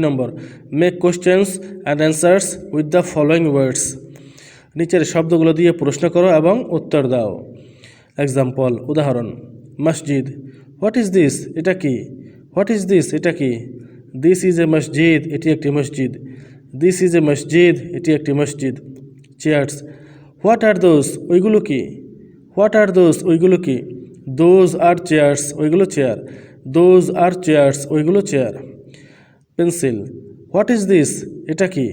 Number, make questions and answers with the following words. নিচের শব্দগুলো দিয়ে প্রশ্ন করো এবং উত্তর দাও। এক্সাম্পল, উদাহরণ, মসজিদ, হোয়াট ইজ দিস, এটা কি? হোয়াট ইজ দিস, এটা কি? দিস ইজ এ মসজিদ, এটি একটি মসজিদ। দিস ইজ এ মসজিদ, এটি একটি মসজিদ। চেয়ার্স, হোয়াট আর দোজ, ওইগুলো কি? হোয়াট আর দোজ, ওইগুলো কি? দোজ আর চেয়ার্স, ওইগুলো চেয়ার। দোজ আর চেয়ার্স, ওইগুলো chair. Pencil, what is this, এটা কি?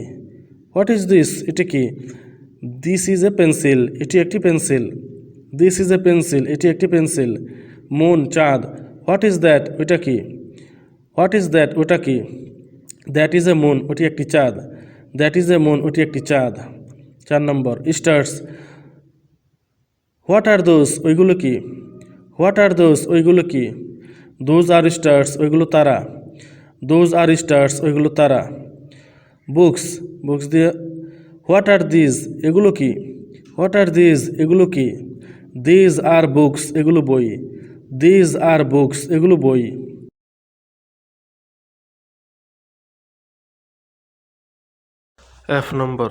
হোয়াট ইজ দিস, এটা কি? দিস ইজ এ পেন্সিল, এটি একটি pencil. This is a pencil, এটি একটি পেন্সিল। মুন, চাঁদ, হোয়াট ইজ দ্যাট, ওইটা কি? হোয়াট ইজ দ্যাট, ওটা কি? দ্যাট ইজ এ মুন, ওটি একটি চাঁদ। দ্যাট ইজ এ মুন, ওটি একটি চাঁদ। 4 নম্বর, স্টার্স, হোয়াট আর দোজ, ওইগুলো কি? হোয়াট আর দোজ, ওইগুলো কি? দোজ আর স্টার্স, ওইগুলো তারা। দোজ আর স্টার্স, ওইগুলো তারা। বুকস, বুকস দিয়ে, হোয়াট আর দিজ, এগুলো কি? হোয়াট আর দিজ, এগুলো কি? দিজ আর বুকস, এগুলো বই। দিজ আর বুকস, এগুলো বই। F number,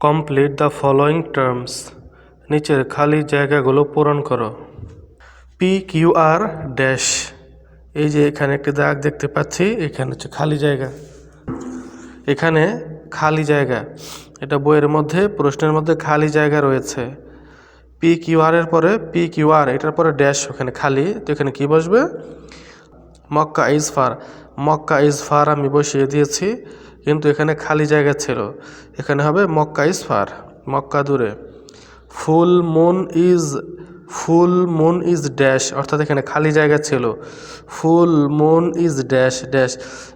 complete the following terms. নিচের খালি জায়গাগুলো পূরণ করো। পি কিউ আর ড্যাশ, এই যে এখানে একটি দাগ দেখতে পাচ্ছি, এখানে হচ্ছে খালি জায়গা। এখানে খালি জায়গা, এটা বইয়ের মধ্যে প্রশ্নের মধ্যে খালি জায়গা রয়েছে। পি কিউ আর এর পরে পি কিউ আর, এটার পরে ড্যাশ, ওখানে খালি, তো এখানে কি বসবে? Mecca is far. Mecca is far আমি বসিয়ে দিয়েছি, কিন্তু এখানে খালি জায়গা ছিল, এখানে হবে মক্কা ইজ ফার, মক্কা দূরে। ফুল মুন ইজ ড্যাশ, অর্থাৎ এখানে খালি জায়গা ছিল। Full moon is dash dash,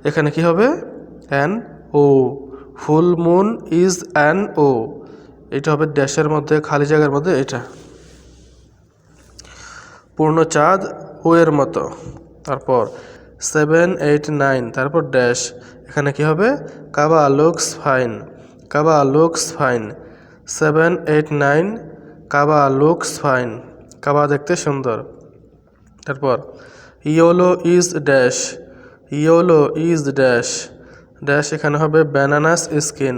এখানে কি হবে? An O. Full moon is an O, এটা হবে ড্যাশের মধ্যে, খালি জায়গার মধ্যে এটা। পূর্ণচাঁদ ও এর মতো। তারপর 7, 8, 9, তারপর ড্যাশ, এখানে কি হবে? কাবা লুকস ফাইন। কাবা লুকস ফাইন। 7, 8, 9, কাবা লুকস ফাইন, কাবা দেখতে সুন্দর। তারপর yellow is dash. Yellow is dash dash, এখানে হবে ব্যানানাস স্কিন।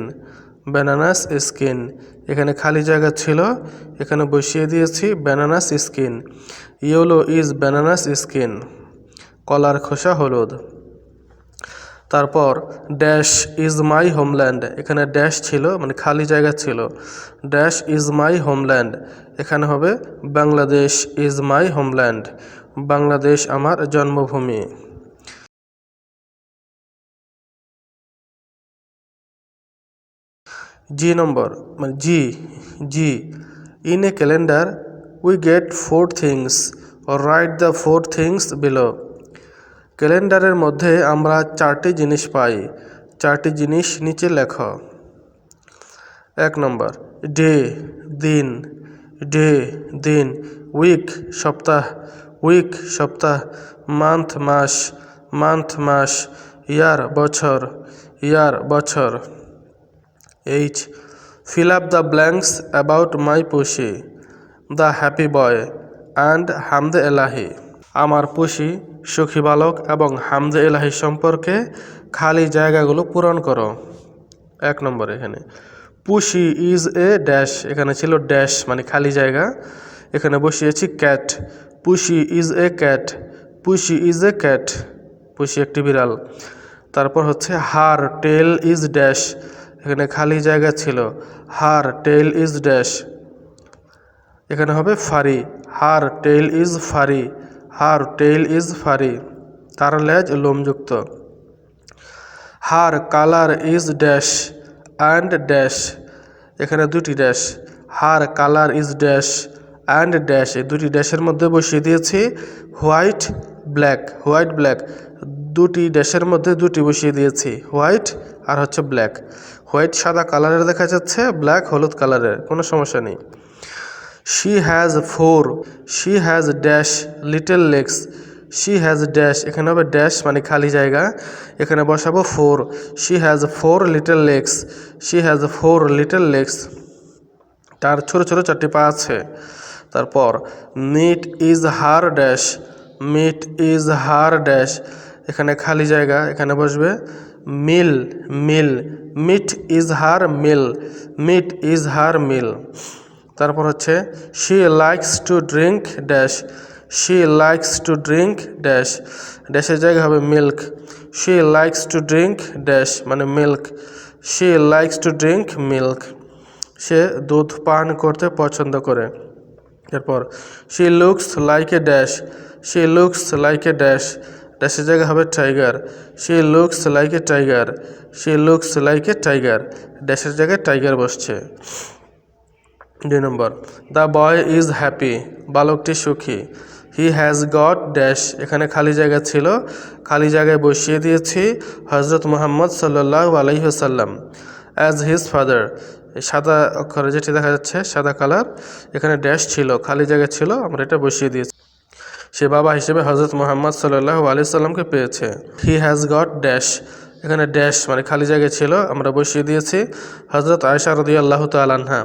ব্যানানাস স্কিন, এখানে খালি জায়গা ছিল, এখানে বসিয়ে দিয়েছি bananas skin. Yellow is bananas skin, কলার খোসা হলুদ। তারপর ড্যাশ ইজ মাই হোমল্যান্ড, এখানে ড্যাশ ছিল, মানে খালি জায়গা ছিল। ড্যাশ ইজ মাই হোমল্যান্ড, এখানে হবে Bangladesh is my homeland, Bangladesh আমার জন্মভূমি। জি নম্বর, মানে G G, in a calendar we get 4 things, right the 4 things below. ক্যালেন্ডারের মধ্যে আমরা 4টি জিনিস পাই, 4টি জিনিস নিচে লেখো। 1 নম্বর, ডে দিন। ডে দিন। উইক সপ্তাহ। উইক সপ্তাহ। মান্থ মাস। মান্থ মাস। ইয়ার বছর। ইয়ার বছর। H, fill up the blanks about my pushi, the happy boy and হামদে এলাহি। আমার পুষি, সুখী বালক এবং হামদে এলাহি সম্পর্কে খালি জায়গাগুলো পূরণ করো। 1 নম্বর, এখানে পুষি ইজ এ ড্যাশ, এখানে ছিল ড্যাশ মানে খালি জায়গা, এখানে বসিয়েছি ক্যাট। পুষি ইজ এ ক্যাট। পুষি ইজ এ ক্যাট, পুষি একটি বিড়াল। তারপর হচ্ছে হার টেল ইজ ড্যাশ, এখানে খালি জায়গা ছিল। হার টেল ইজ ড্যাশ, এখানে হবে ফারি। হার টেল ইজ ফারি। হার টেল ইজ ফারি, তার লেজ লোমযুক্ত। Her colour is dash and dash, এখানে 2টি dash. Her colour is dash and dash, এই 2টি ড্যাশের মধ্যে বসিয়ে দিয়েছি হোয়াইট ব্ল্যাক। হোয়াইট ব্ল্যাক, 2টি ড্যাশের মধ্যে 2টি বসিয়ে দিয়েছি, হোয়াইট আর হচ্ছে ব্ল্যাক। হোয়াইট সাদা কালারের দেখা যাচ্ছে, ব্ল্যাক হলুদ কালারের, কোনো সমস্যা নেই। She has 4, she has dash little legs. She has dash, এখানে হবে ড্যাশ মানে খালি জায়গা, এখানে বসাবো 4। She has 4 little legs. She has 4 little legs, তার ছোট ছোট 4টি পা আছে। তারপর meat is her dash. Meat is her dash, এখানে খালি জায়গা, এখানে বসবে meal meal, meat is her meal, meat is her meal. তারপর হচ্ছে she likes to drink dash, she likes to drink dash, ড্যাশের জায়গায় হবে milk. She likes to drink dash মানে milk, she likes to drink milk, সে দুধ পান করতে পছন্দ করে। এরপর she looks like a dash, she looks like a dash, ড্যাশের জায়গায় হবে tiger. She looks like a tiger, she looks like a tiger, ড্যাশের জায়গায় টাইগার বসছে। 2 number the boy is happy, বালকটি সুখী। হি হ্যাজ গট ড্যাশ, এখানে খালি জায়গা ছিল, খালি জায়গায় বসিয়ে দিয়েছি হজরত মুহাম্মদ সাল্লাল্লাহু আলাইহি ওয়াসাল্লাম অ্যাজ হিজ ফাদার। সাদা অক্ষরে যেটি দেখা যাচ্ছে সাদা কালার, এখানে ড্যাশ ছিল, খালি জায়গা ছিল, আমরা এটা বসিয়ে দিয়েছি। সে বাবা হিসেবে হজরত মুহাম্মদ সাল্লাল্লাহু আলাইহি সাল্লামকে পেয়েছে। হি হ্যাজ গট ড্যাশ, এখানে ড্যাশ মানে খালি জায়গা ছিল, আমরা বসিয়ে দিয়েছি হজরত আয়েশা রাদিয়াল্লাহু তাআলা আনহা।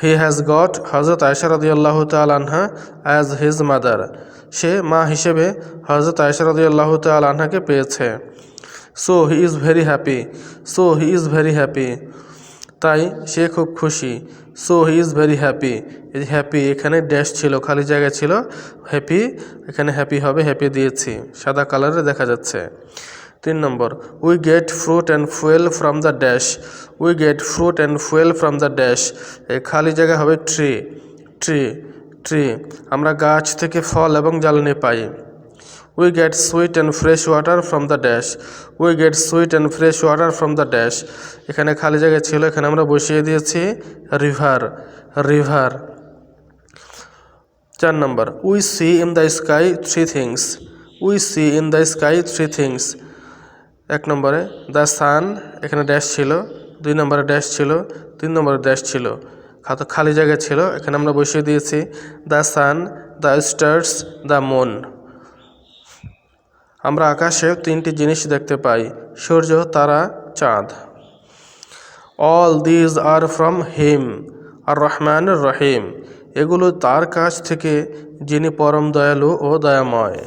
হি হ্যাজ গট হজরত আয়েশা রাদিয়াল্লাহু তাআলা আনহা অ্যাজ হিজ মাদার, সে মা হিসেবে হজরত আয়েশা রাদিয়াল্লাহু তাআলা আনহাকে পেয়েছে। So he is very happy, so he is very happy, তাই সে খুব খুশি। So he is very happy, এই হ্যাপি এখানে ড্যাশ ছিল, খালি জায়গা ছিল, হ্যাপি এখানে হ্যাপি হবে, হ্যাপি দিয়েছি, সাদা কালারে দেখা যাচ্ছে। 3 number we get fruit and fuel from the dash, we get fruit and fuel from the dash, এই খালি জায়গা হবে ট্রি, ট্রি ট্রি, আমরা গাছ থেকে ফল এবং জ্বালানি পাই। We get sweet and fresh water from the dash, we get sweet and fresh water from the dash, এখানে খালি জায়গা ছিল, এখানে আমরা বসিয়ে দিয়েছি river, river. 4 number we see in the sky three things, we see in the sky three things. 1 নম্বরে the sun, এখানে ড্যাশ ছিল, 2 নম্বরে ড্যাশ ছিল, 3 নম্বরে ড্যাশ ছিল, খালি জায়গা ছিল, এখানে আমরা বসিয়ে দিয়েছি the sun, the stars, the moon. আমরা আকাশে 3টি জিনিস দেখতে পাই, সূর্য, তারা, চাঁদ। All these are from him আর রহমান রহিম, এগুলো তার কাছ থেকে যিনি পরম দয়ালু ও দয়াময়।